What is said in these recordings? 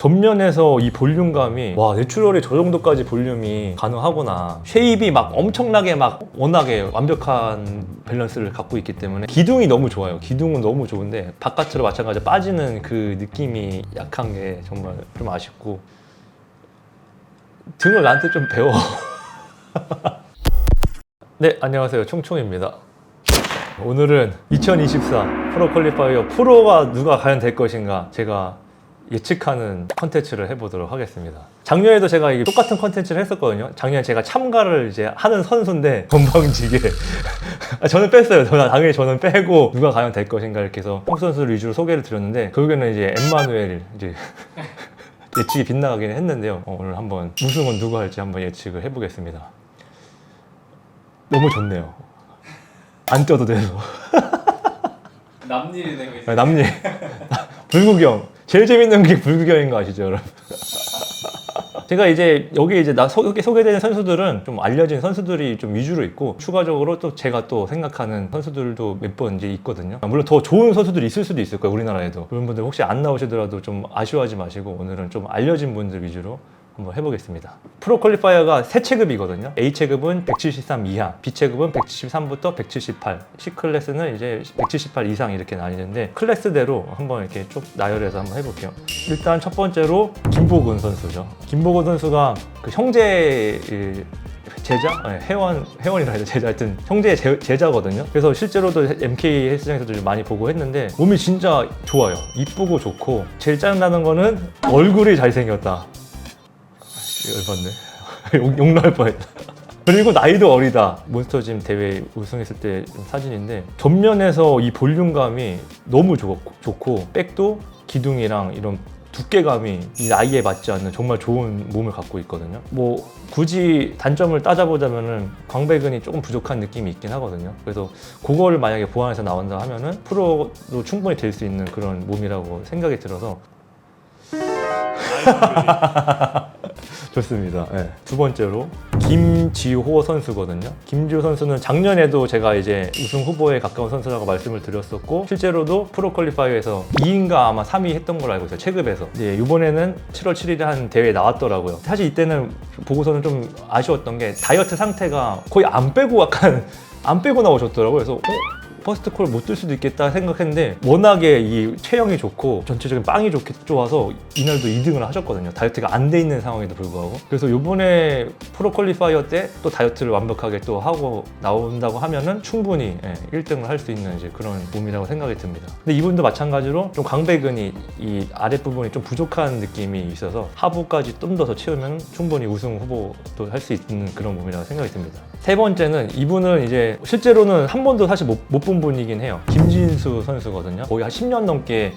전면에서 이 볼륨감이 와, 내추럴이 저 정도까지 볼륨이 가능하구나. 쉐입이 막 엄청나게 막 워낙에 완벽한 밸런스를 갖고 있기 때문에 기둥이 너무 좋아요. 기둥은 너무 좋은데 바깥으로 마찬가지로 빠지는 그 느낌이 약한 게 정말 좀 아쉽고, 등을 나한테 좀 배워. 네, 안녕하세요. 총총입니다. 오늘은 2024 프로 퀄리파이어 프로가 누가 과연 될 것인가 제가 예측하는 컨텐츠를 해보도록 하겠습니다. 작년에도 제가 이게 똑같은 컨텐츠를 했었거든요. 작년에 제가 참가를 이제 하는 선수인데 건방지게 저는 뺐어요. 당연히 저는 빼고 누가 과연 될 것인가 이렇게 해서 한국 선수를 위주로 소개를 드렸는데, 결국에는 이제 엠마누엘 이제 예측이 빗나가긴 했는데요. 오늘 한번 우승은 누가 할지 한번 예측을 해보겠습니다. 너무 좋네요. 안 쪄도 돼서. 남일이 되고 있어요. 남일. 불구경. 제일 재밌는 게 불구경인 거 아시죠, 여러분? 제가 이제 여기 이제 소개되는 선수들은 좀 알려진 선수들이 좀 위주로 있고, 추가적으로 또 제가 또 생각하는 선수들도 몇 번 이제 있거든요. 물론 더 좋은 선수들이 있을 수도 있을 거예요, 우리나라에도. 그런 분들 혹시 안 나오시더라도 좀 아쉬워하지 마시고 오늘은 좀 알려진 분들 위주로 한번 해보겠습니다. 프로 퀄리파이어가 세 체급이거든요. A 체급은 173 이하, B 체급은 173부터 178, C 클래스는 이제 178 이상 이렇게 나뉘는데, 클래스대로 한번 이렇게 쭉 나열해서 한번 해볼게요. 일단 첫 번째로 김보근 선수죠. 김보근 선수가 그 형제 제자? 네, 회원이라 해야 제자, 하여튼 형제의 제자거든요. 그래서 실제로도 MK 헬스장에서도 좀 많이 보고 했는데 몸이 진짜 좋아요. 이쁘고 좋고, 제일 짜증나는 거는 얼굴이 잘생겼다. 열받네. 욕 나올 뻔했다. 그리고 나이도 어리다. 몬스터짐 대회 우승했을 때 사진인데, 전면에서 이 볼륨감이 너무 좋고 백도 기둥이랑 이런 두께감이 이 나이에 맞지 않는 정말 좋은 몸을 갖고 있거든요. 뭐 굳이 단점을 따져보자면은 광배근이 조금 부족한 느낌이 있긴 하거든요. 그래서 그거를 만약에 보완해서 나온다 하면은 프로도 충분히 될 수 있는 그런 몸이라고 생각이 들어서 좋습니다. 네. 두 번째로 김지호 선수거든요. 김지호 선수는 작년에도 제가 이제 우승 후보에 가까운 선수라고 말씀을 드렸었고, 실제로도 프로 퀄리파이어에서 2인가 아마 3위 했던 걸로 알고 있어요, 체급에서. 이번에는 7월 7일에 한 대회에 나왔더라고요. 사실 이때는 보고서는 좀 아쉬웠던 게 다이어트 상태가 거의 안 빼고 약간 안 빼고 나오셨더라고요. 그래서 퍼스트 콜 못 들 수도 있겠다 생각했는데, 워낙에 이 체형이 좋고 전체적인 빵이 좋아서 이날도 2등을 하셨거든요. 다이어트가 안 돼 있는 상황에도 불구하고. 그래서 이번에 프로 퀄리파이어 때 또 다이어트를 완벽하게 또 하고 나온다고 하면은 충분히 1등을 할 수 있는 이제 그런 몸이라고 생각이 듭니다. 근데 이분도 마찬가지로 좀 광배근이 이 아랫부분이 좀 부족한 느낌이 있어서 하부까지 좀 더 채우면 충분히 우승 후보도 할 수 있는 그런 몸이라고 생각이 듭니다. 세 번째는, 이분은 이제 실제로는 한 번도 사실 못 본 분이긴 해요. 김진수 선수거든요. 거의 한 10년 넘게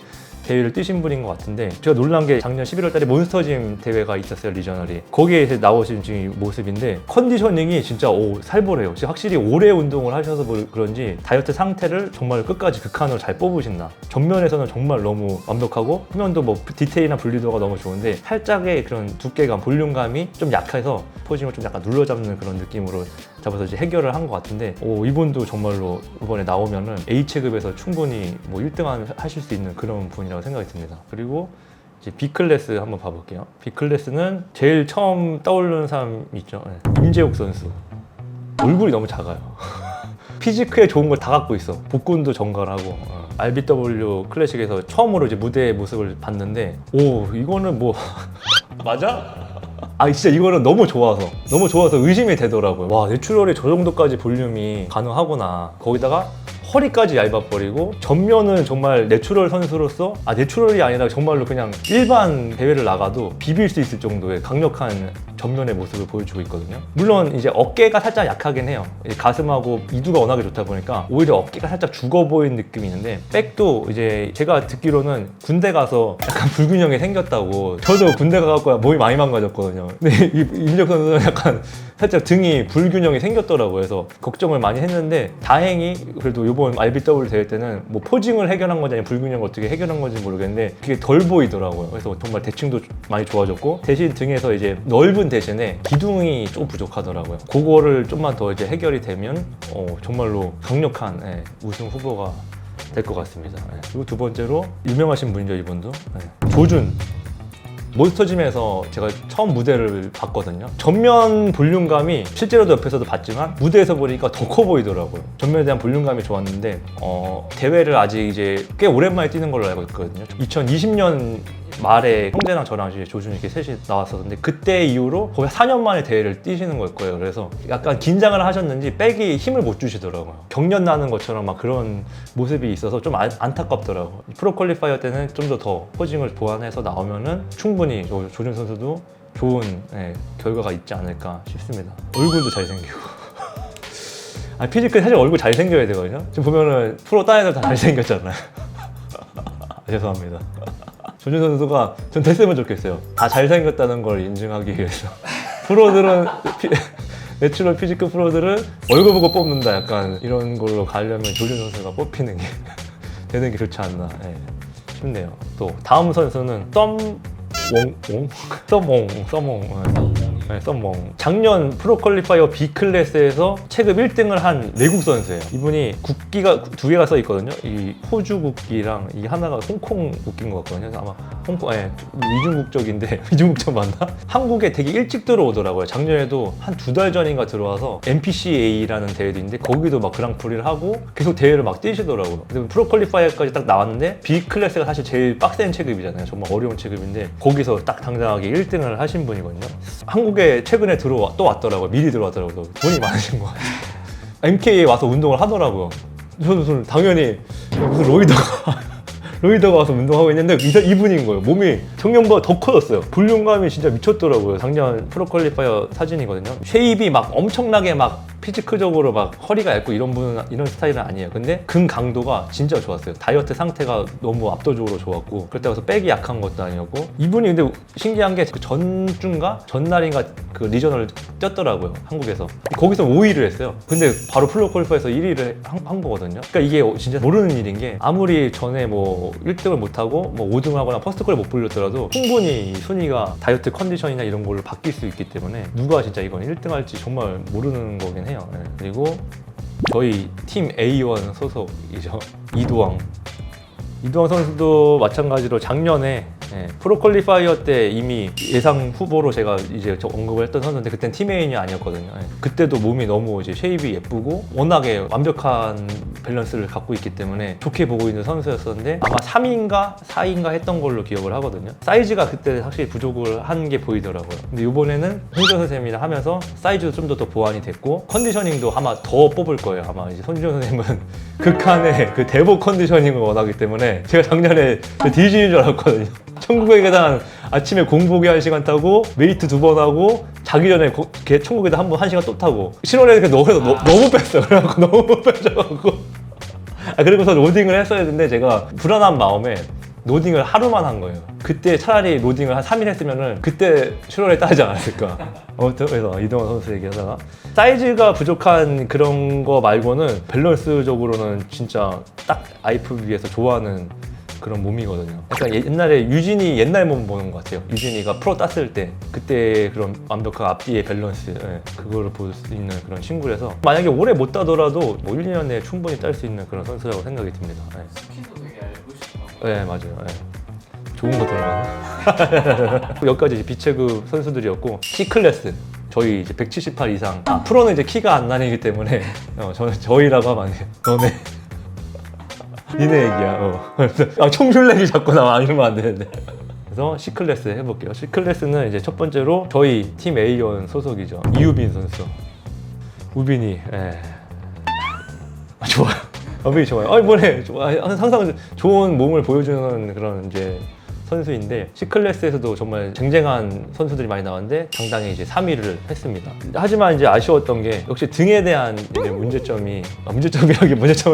대회를 뛰신 분인 것 같은데, 제가 놀란 게 작년 11월 달에 몬스터짐 대회가 있었어요, 리저널이. 거기에 나오신 지금 모습인데 컨디셔닝이 진짜 살벌해요. 확실히 오래 운동을 하셔서 그런지 다이어트 상태를 정말 끝까지 극한으로 잘 뽑으신다. 전면에서는 정말 너무 완벽하고, 후면도 뭐 디테일이나 분리도가 너무 좋은데 살짝의 그런 두께감, 볼륨감이 좀 약해서 포징을 좀 약간 눌러잡는 그런 느낌으로 잡아서 이제 해결을 한 것 같은데, 이분도 정말로 이번에 나오면은 A 체급에서 충분히 뭐 1등 하실 수 있는 그런 분이라고 생각이 듭니다. 그리고 이제 B 클래스 한번 봐볼게요. B 클래스는 제일 처음 떠오르는 사람 있죠. 임재욱 선수. 얼굴이 너무 작아요. 피지크에 좋은 걸 다 갖고 있어. 복근도 정갈하고. RBW 클래식에서 처음으로 이제 무대의 모습을 봤는데, 이거는 뭐 맞아? 진짜 이거는 너무 좋아서 의심이 되더라고요. 와, 내추럴이 저 정도까지 볼륨이 가능하구나. 거기다가 허리까지 얇아버리고, 전면은 정말 내추럴 선수로서 내추럴이 아니라 정말로 그냥 일반 대회를 나가도 비빌 수 있을 정도의 강력한 전면의 모습을 보여주고 있거든요. 물론 이제 어깨가 살짝 약하긴 해요. 가슴하고 이두가 워낙에 좋다 보니까 오히려 어깨가 살짝 죽어 보이는 느낌이 있는데, 백도 이제 제가 듣기로는 군대 가서 약간 불균형이 생겼다고. 저도 군대 가갖고 몸이 많이 망가졌거든요. 근데 임재욱 선수는 약간 살짝 등이 불균형이 생겼더라고요. 그래서 걱정을 많이 했는데, 다행히 그래도 이번 RBW 대회 때는 뭐 포징을 해결한 건지 아니면 불균형을 어떻게 해결한 건지 모르겠는데 그게 덜 보이더라고요. 그래서 정말 대칭도 많이 좋아졌고, 대신 등에서 이제 넓은 대신에 기둥이 좀 부족하더라고요. 그거를 좀만 더 이제 해결이 되면 정말로 강력한 우승 후보가 될 것 같습니다. 그리고 두 번째로 유명하신 분이죠, 이분도. 조준. 몬스터짐에서 제가 처음 무대를 봤거든요. 전면 볼륨감이 실제로도 옆에서도 봤지만 무대에서 보니까 더 커 보이더라고요. 전면에 대한 볼륨감이 좋았는데 대회를 아직 이제 꽤 오랜만에 뛰는 걸로 알고 있거든요. 2020년 말에 형제랑 저랑 이제 조준이 이렇게 셋이 나왔었는데 그때 이후로 거의 4년 만에 대회를 뛰시는 걸 거예요. 그래서 약간 긴장을 하셨는지 백이 힘을 못 주시더라고요. 경련 나는 것처럼 막 그런 모습이 있어서 좀 안타깝더라고요. 프로 퀄리파이어 때는 좀 더 포징을 보완해서 나오면은 충분히 조준 선수도 좋은 결과가 있지 않을까 싶습니다. 얼굴도 잘생기고. 피지컬 사실 얼굴 잘생겨야 되거든요. 지금 보면은 프로 딴 애들 다 잘생겼잖아요. 죄송합니다. 조준 선수가 전 됐으면 좋겠어요. 다 잘생겼다는 걸 인증하기 위해서. 프로들은 내추럴 피지컬 프로들은 얼굴 보고 뽑는다 약간 이런 걸로 가려면 조준 선수가 뽑히는 게 되는 게 좋지 않나 싶네요. 또 다음 선수는 썸몽. 작년 프로 퀄리파이어 B 클래스에서 체급 1등을 한 외국 선수예요. 이분이 국기가 두 개가 써 있거든요. 이 호주 국기랑 이 하나가 홍콩 국기인 것 같거든요. 아마 홍콩, 이중국적인데 이중국적 맞나? 한국에 되게 일찍 들어오더라고요. 작년에도 한 2달 전인가 들어와서 NPCA라는 대회도 있는데 거기도 막 그랑프리를 하고 계속 대회를 막 뛰시더라고요. 근데 프로 퀄리파이어까지 딱 나왔는데 B 클래스가 사실 제일 빡센 체급이잖아요. 정말 어려운 체급인데 거기서 딱 당당하게 1등을 하신 분이거든요. 한국에 최근에 또 왔더라고요. 미리 들어왔더라고요. 돈이 많으신 거 같아요. MK에 와서 운동을 하더라고요. 저는 당연히 무슨 로이더가 와서 운동하고 있는데 이분인 거예요. 몸이 작년보다 더 커졌어요. 볼륨감이 진짜 미쳤더라고요. 작년 프로 퀄리파이어 사진이거든요. 쉐입이 막 엄청나게 막 피지컬적으로 막 허리가 얇고 이런 스타일은 아니에요. 근데 근 강도가 진짜 좋았어요. 다이어트 상태가 너무 압도적으로 좋았고 그렇다고 해서 백이 약한 것도 아니었고 이분이 근데 신기한 게 그 전주인가 전날인가 그 리저널을 뛰었더라고요. 한국에서 거기서 5위를 했어요. 근데 바로 프로 퀄리파이어에서 1위를 한 거거든요. 그러니까 이게 진짜 모르는 일인 게 아무리 전에 뭐 1등을 못하고 뭐 5등 하거나 퍼스트콜에 못 불렸더라도 충분히 순위가 다이어트 컨디션이나 이런 걸로 바뀔 수 있기 때문에 누가 진짜 이건 1등 할지 정말 모르는 거긴 해요. 그리고 저희 팀 A1 소속이죠. 이도왕 선수도 마찬가지로 작년에 프로 퀄리파이어 때 이미 예상 후보로 제가 이제 언급을 했던 선수인데 그땐 팀메인이 아니었거든요. 그때도 몸이 너무 이제 쉐입이 예쁘고 워낙에 완벽한 밸런스를 갖고 있기 때문에 좋게 보고 있는 선수였었는데 아마 3위인가 4위인가 했던 걸로 기억을 하거든요. 사이즈가 그때 확실히 부족을 한 게 보이더라고요. 근데 이번에는 손지현 선생님이랑 하면서 사이즈도 좀 더 보완이 됐고 컨디셔닝도 아마 더 뽑을 거예요. 아마 이제 손지현 선생님은 극한의 그 대복 컨디셔닝을 원하기 때문에 제가 작년에 뒤지는 줄 알았거든요. 천국의 계단 아침에 공복에 1시간 타고 웨이트 2번 하고 자기 전에 천국의 계단 1시간 또 타고 7월에 너무 뺐어요. 그래갖고 너무 빼져갖고 그리고서 로딩을 했어야 했는데 제가 불안한 마음에 로딩을 하루만 한 거예요. 그때 차라리 로딩을 한 3일 했으면은 그때 7월에 따지 않았을까. 그래서 이동환 선수 얘기하다가 사이즈가 부족한 그런 거 말고는 밸런스적으로는 진짜 딱 IFB에서 좋아하는 그런 몸이거든요. 약간 옛날에 유진이 옛날 몸 보는 것 같아요. 유진이가 프로 땄을 때 그때 그런 완벽한 앞뒤의 밸런스 그거를 볼 수 있는 그런 친구라서 만약에 오래 못 따더라도 뭐 1, 2년 내에 충분히 딸 수 있는 그런 선수라고 생각이 듭니다. 스킨도 되게 얇으시고 네 맞아요. 좋은 거 들어가서 여기까지 이제 B체급 선수들이었고 C클래스 저희 이제 178 이상 프로는 이제 키가 안 나뉘기 때문에 저희라고 하면 안 돼요. 너네 니네 얘기야. 총슐렉이 자꾸 나와 이러면 안 되는데. 그래서 C클래스 해볼게요. C클래스는 이제 첫 번째로 저희 팀 A1 소속이죠. 이우빈 선수. 우빈이 좋아요. 우빈이 좋아요. 뭐래. 항상 좋은 몸을 보여주는 그런 이제 선수인데 C클래스에서도 정말 쟁쟁한 선수들이 많이 나왔는데 당당히 이제 3위를 했습니다. 하지만 이제 아쉬웠던 게 역시 등에 대한 이제 문제점은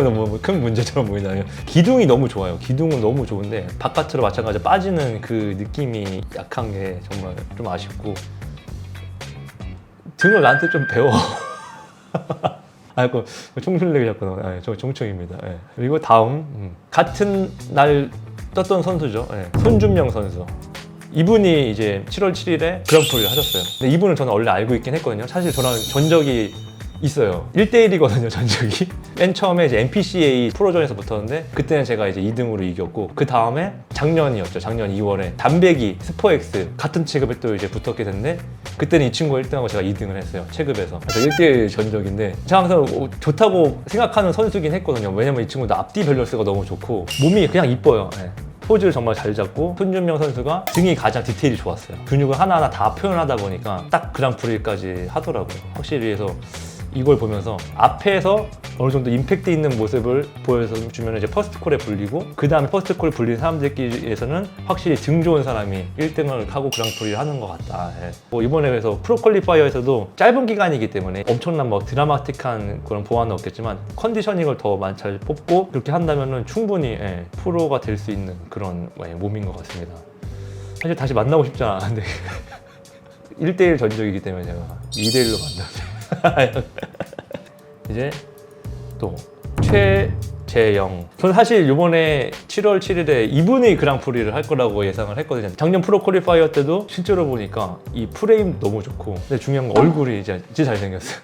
너무 큰 문제처럼 보이나요? 기둥이 너무 좋아요. 기둥은 너무 좋은데 바깥으로 마찬가지로 빠지는 그 느낌이 약한 게 정말 좀 아쉽고 등을 나한테 좀 배워. 총슐렉이 자꾸 나와요. 저 종청입니다. 그리고 다음 같은 날 떴던 선수죠. 손준명 선수. 이분이 이제 7월 7일에 그랑프리를 하셨어요. 근데 이분을 저는 원래 알고 있긴 했거든요. 사실 저랑 전적이 있어요. 1대1이거든요, 전적이. 맨 처음에 이제 NPCA 프로전에서 붙었는데 그때는 제가 이제 2등으로 이겼고 그 다음에 작년이었죠. 작년 2월에 담배기 스포엑스 같은 체급에 또 이제 붙었게 됐는데 그때는 이 친구가 1등하고 제가 2등을 했어요. 체급에서. 그래서 1대1 전적인데 제가 항상 좋다고 생각하는 선수긴 했거든요. 왜냐면 이 친구도 앞뒤 밸런스가 너무 좋고 몸이 그냥 이뻐요. 네. 포즈를 정말 잘 잡고 손준명 선수가 등이 가장 디테일이 좋았어요. 근육을 하나하나 다 표현하다 보니까 딱 그랑프리까지 하더라고요. 확실히 해서 이걸 보면서 앞에서 어느 정도 임팩트 있는 모습을 보여주면 이제 퍼스트콜에 불리고 그 다음에 퍼스트콜에 불린 사람들끼리에서는 확실히 등 좋은 사람이 1등을 하고 그랑프리를 하는 것 같다. 예. 뭐 이번에 그래서 프로퀄리파이어에서도 짧은 기간이기 때문에 엄청난 뭐 드라마틱한 그런 보완은 없겠지만 컨디셔닝을 더 잘 뽑고 그렇게 한다면은 충분히 예, 프로가 될 수 있는 그런 예, 몸인 것 같습니다. 사실 다시 만나고 싶지 않은데 1대1 전적이기 때문에 제가 2대1로 만나요. 이제 또 최재영. 저는 사실 이번에 7월 7일에 이분이 그랑프리를 할 거라고 예상을 했거든요. 작년 프로 퀄리파이어 때도 실제로 보니까 이 프레임 너무 좋고 근데 중요한 건 얼굴이 진짜 잘생겼어요.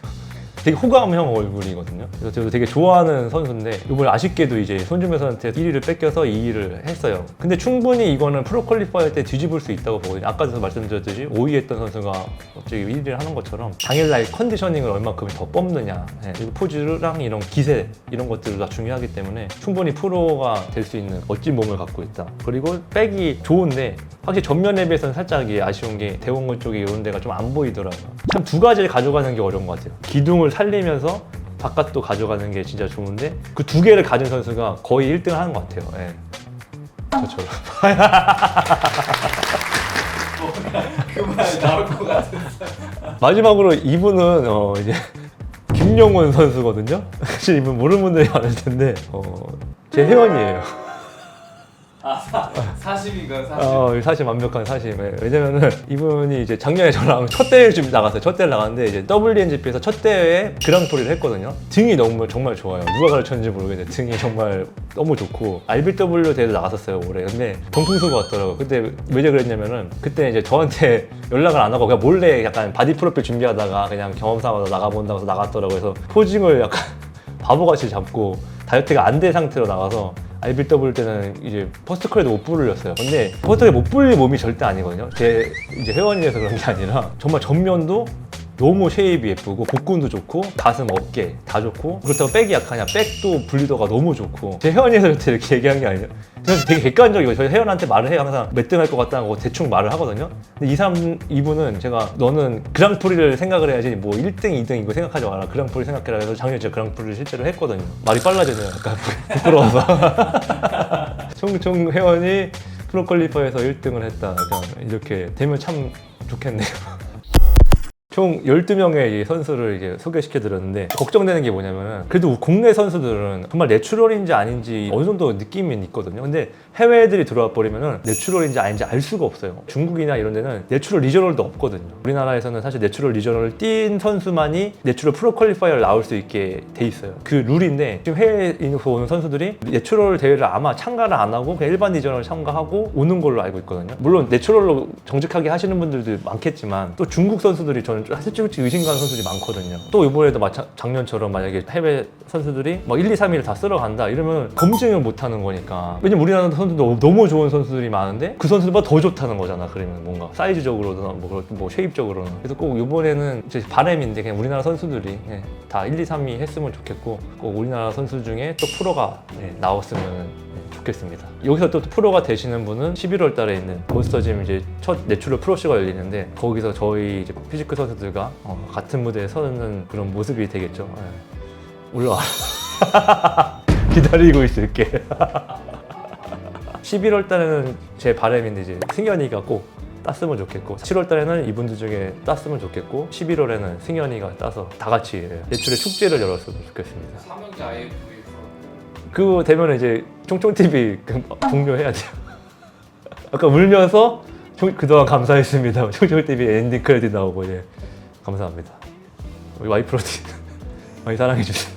되게 호감형 얼굴이거든요. 그래서 저도 되게 좋아하는 선수인데 이번에 아쉽게도 이제 손준명 선수한테 1위를 뺏겨서 2위를 했어요. 근데 충분히 이거는 프로 퀄리파이어 때 뒤집을 수 있다고 보거든요. 아까도 말씀드렸듯이 5위 했던 선수가 갑자기 1위를 하는 것처럼 당일날 컨디셔닝을 얼마큼 더 뽑느냐 그리고 포즈랑 이런 기세 이런 것들도 다 중요하기 때문에 충분히 프로가 될 수 있는 멋진 몸을 갖고 있다. 그리고 백이 좋은데 확실히 전면에 비해서는 살짝 아쉬운 게 대원근 쪽에 이런 데가 좀 안 보이더라고요. 참 두 가지를 가져가는 게 어려운 것 같아요. 기둥을 살리면서 바깥도 가져가는 게 진짜 좋은데 그 두 개를 가진 선수가 거의 1등을 하는 것 같아요. 예. 저처럼. 그말 나올 것 같은. 마지막으로 이분은 이제 김용훈 선수거든요. 사실 이분 모르는 분들이 많을 텐데 제 회원이에요. 사심인가요? 사심. 사실 완벽한 사심. 왜냐면은 이분이 이제 작년에 저랑 첫 대회를 좀 나갔어요. 첫 대회를 나갔는데 이제 WNGP에서 첫 대회에 그랑프리를 했거든요. 등이 너무 정말 좋아요. 누가 가르쳤는지 모르겠는데 등이 정말 너무 좋고 RBW 대회도 나갔었어요 올해. 근데 병풍수가 왔더라고요. 그때 왜 그랬냐면은 그때 이제 저한테 연락을 안 하고 그냥 몰래 약간 바디 프로필 준비하다가 그냥 경험 삼아서 나가본다고 해서 나갔더라고요. 그래서 포징을 약간 바보같이 잡고 다이어트가 안 된 상태로 나가서 RBW 때는 이제 퍼스트컬에도 못 부르렸어요. 근데 퍼스트컬에 못 부릴 몸이 절대 아니거든요. 제 이제 회원이라서 그런 게 아니라 정말 전면도 너무 쉐입이 예쁘고 복근도 좋고 가슴 어깨 다 좋고 그렇다고 백이 약하냐 백도 분리도가 너무 좋고 제 회원이라서 이렇게 얘기한 게 아니에요. 그래서 되게 객관적이고 저희 회원한테 말을 해요. 항상 몇 등 할 것 같다고 대충 말을 하거든요. 근데 이분은 제가 너는 그랑프리를 생각을 해야지 뭐 1등 2등 이거 생각하지 마라 그랑프리 생각해라 해서 작년에 제가 그랑프리를 실제로 했거든요. 말이 빨라지네요. 약간 부끄러워서. 총 회원이 프로퀄리파이어에서 1등을 했다. 약간 이렇게 되면 참 좋겠네요. 총 12명의 선수를 이제 소개시켜드렸는데 걱정되는 게 뭐냐면 그래도 국내 선수들은 정말 내추럴인지 아닌지 어느 정도 느낌이 있거든요. 근데 해외 애들이 들어와 버리면은 내추럴인지 아닌지 알 수가 없어요. 중국이나 이런 데는 내추럴 리저널도 없거든요. 우리나라에서는 사실 내추럴 리저널을 뛴 선수만이 내추럴 프로 퀄리파이어를 나올 수 있게 돼 있어요. 그 룰인데 지금 해외에서 오는 선수들이 내추럴 대회를 아마 참가를 안 하고 그냥 일반 리저널을 참가하고 오는 걸로 알고 있거든요. 물론 내추럴로 정직하게 하시는 분들도 많겠지만 또 중국 선수들이 저는 솔직히 의심가는 선수들이 많거든요. 또 이번에도 작년처럼 만약에 해외 선수들이 막 1, 2, 3위를 다 쓸어간다 이러면 검증을 못 하는 거니까. 왜냐면 우리나라 선수도 너무 좋은 선수들이 많은데 그 선수들보다 더 좋다는 거잖아. 그러면 뭔가 사이즈적으로나 뭐 쉐입적으로는. 그래서 꼭 이번에는 제 바람인데 그냥 우리나라 선수들이 다 1, 2, 3위 했으면 좋겠고 꼭 우리나라 선수 중에 또 프로가 나왔으면 좋겠습니다. 여기서 또 프로가 되시는 분은 11월 달에 있는 몬스터짐 이제 첫 내추럴 프로쇼가 열리는데 거기서 저희 이제 피지크 선수들과 같은 무대에 서는 그런 모습이 되겠죠. 올라와. 기다리고 있을게. 11월 달에는 제 바람인데 이제 승현이가 꼭 땄으면 좋겠고 7월 달에는 이분들 중에 땄으면 좋겠고 11월에는 승현이가 따서 다 같이 내추럴 축제를 열었으면 좋겠습니다. 삼형제 IFV 그거 되면 이제 총총TV 종료해야 돼요. 아까 울면서 그동안 감사했습니다. 총총TV 엔딩 크레딧 나오고 감사합니다. 우리 와이프로도 많이 사랑해주세요.